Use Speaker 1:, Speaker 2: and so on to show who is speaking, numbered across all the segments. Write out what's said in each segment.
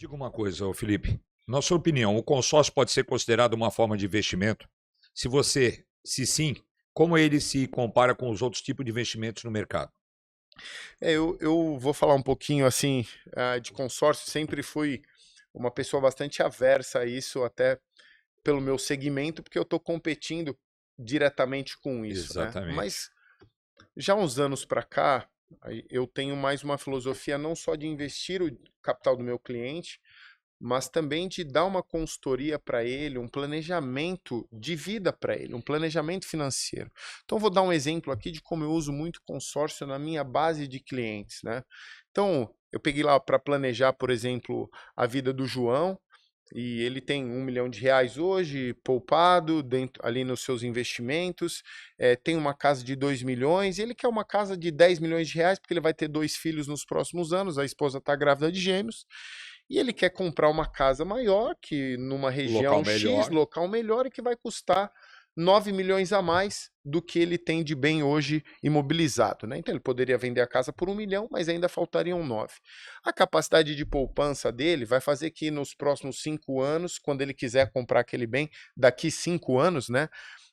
Speaker 1: Diga uma coisa, ô Felipe. Na sua opinião, o consórcio pode ser considerado uma forma de investimento? Se sim, como ele se compara com os outros tipos de investimentos no mercado?
Speaker 2: Eu vou falar um pouquinho assim de consórcio. Sempre fui uma pessoa bastante aversa a isso, até pelo meu segmento, porque eu estou competindo diretamente com isso, né?
Speaker 1: Exatamente.
Speaker 2: Mas já há uns anos para cá, eu tenho mais uma filosofia não só de investir o capital do meu cliente, mas também de dar uma consultoria para ele, um planejamento de vida para ele, um planejamento financeiro. Então, vou dar um exemplo aqui de como eu uso muito consórcio na minha base de clientes, né? Então, eu peguei lá para planejar, por exemplo, a vida do João, e ele tem R$ 1 milhão hoje, poupado, dentro, ali nos seus investimentos, tem uma casa de 2 milhões, e ele quer uma casa de R$ 10 milhões, porque ele vai ter 2 filhos nos próximos anos, a esposa está grávida de gêmeos, e ele quer comprar uma casa maior, que numa
Speaker 1: Local
Speaker 2: região X,
Speaker 1: melhor.
Speaker 2: local melhor, e que vai custar 9 milhões a mais do que ele tem de bem hoje imobilizado, né? Então ele poderia vender a casa por 1 milhão, mas ainda faltariam 9. A capacidade de poupança dele vai fazer que nos próximos 5 anos, quando ele quiser comprar aquele bem, daqui 5 anos, né?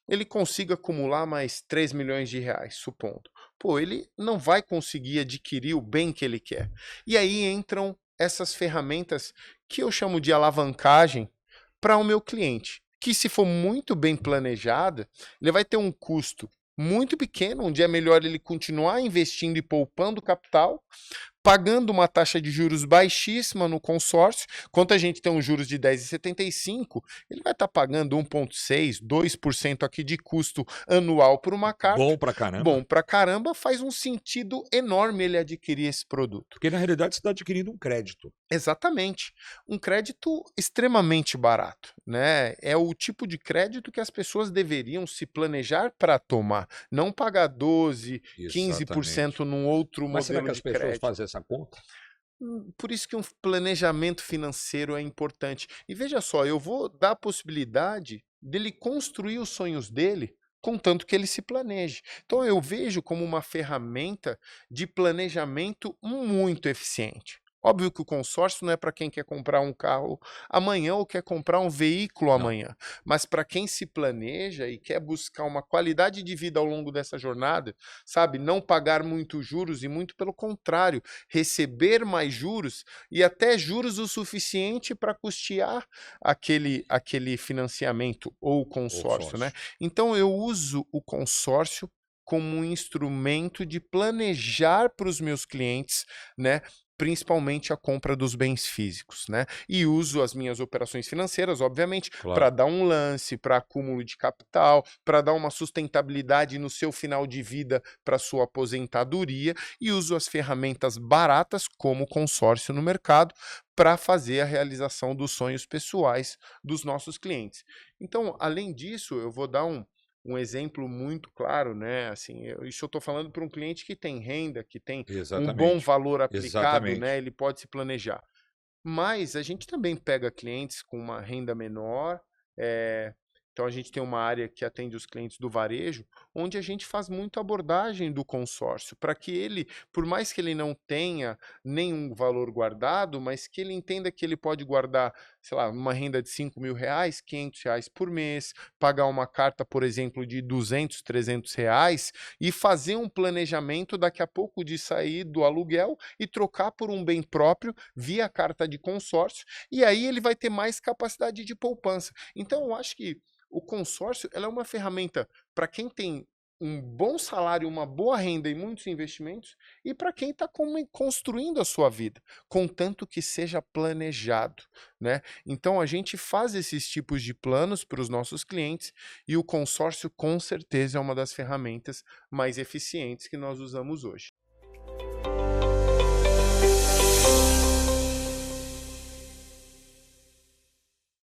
Speaker 2: Ele consiga acumular mais 3 milhões de reais, supondo. Pô, ele não vai conseguir adquirir o bem que ele quer. E aí entram essas ferramentas que eu chamo de alavancagem para o meu cliente, que se for muito bem planejada, ele vai ter um custo muito pequeno, onde é melhor ele continuar investindo e poupando capital, pagando uma taxa de juros baixíssima no consórcio. Quanto a gente tem um juros de 10,75, ele vai estar pagando 1,6%, 2% aqui de custo anual por uma carta.
Speaker 1: Bom pra caramba.
Speaker 2: Bom pra caramba, faz um sentido enorme ele adquirir esse produto.
Speaker 1: Porque na realidade você está adquirindo um crédito.
Speaker 2: Exatamente. Um crédito extremamente barato, né? É o tipo de crédito que as pessoas deveriam se planejar para tomar, não pagar 12,
Speaker 1: Exatamente.
Speaker 2: 15% num outro
Speaker 1: Mas será
Speaker 2: modelo
Speaker 1: que as
Speaker 2: de
Speaker 1: pessoas
Speaker 2: crédito.
Speaker 1: fazem essa conta?
Speaker 2: Por isso que um planejamento financeiro é importante. E veja só, eu vou dar a possibilidade dele construir os sonhos dele, contanto que ele se planeje. Então eu vejo como uma ferramenta de planejamento muito eficiente. Óbvio que o consórcio não é para quem quer comprar um carro amanhã ou quer comprar um veículo
Speaker 1: Não.
Speaker 2: amanhã, mas para quem se planeja e quer buscar uma qualidade de vida ao longo dessa jornada, sabe, não pagar muitos juros e muito pelo contrário, receber mais juros e até juros o suficiente para custear aquele financiamento ou consórcio, né?
Speaker 1: Consórcio.
Speaker 2: Então eu uso o consórcio como um instrumento de planejar para os meus clientes, né? Principalmente a compra dos bens físicos, né? E uso as minhas operações financeiras, obviamente, para
Speaker 1: Claro.
Speaker 2: dar um lance, para acúmulo de capital, para dar uma sustentabilidade no seu final de vida para sua aposentadoria, e uso as ferramentas baratas, como o consórcio no mercado, para fazer a realização dos sonhos pessoais dos nossos clientes. Então, além disso, eu vou dar um exemplo muito claro, né? Assim, isso eu estou falando para um cliente que tem renda, que tem um bom
Speaker 1: Exatamente.
Speaker 2: valor aplicado, né?
Speaker 1: Exatamente.
Speaker 2: Ele pode se planejar. Mas a gente também pega clientes com uma renda menor, então a gente tem uma área que atende os clientes do varejo, onde a gente faz muito abordagem do consórcio, para que ele, por mais que ele não tenha nenhum valor guardado, mas que ele entenda que ele pode guardar, sei lá, uma renda de R$ 5.000, R$ 500 por mês, pagar uma carta, por exemplo, de R$ 200, R$ 300 e fazer um planejamento daqui a pouco de sair do aluguel e trocar por um bem próprio via carta de consórcio, e aí ele vai ter mais capacidade de poupança. Então, eu acho que o consórcio ela é uma ferramenta para quem tem um bom salário, uma boa renda e muitos investimentos, e para quem está construindo a sua vida, contanto que seja planejado, né? Então a gente faz esses tipos de planos para os nossos clientes, e o consórcio com certeza é uma das ferramentas mais eficientes que nós usamos hoje.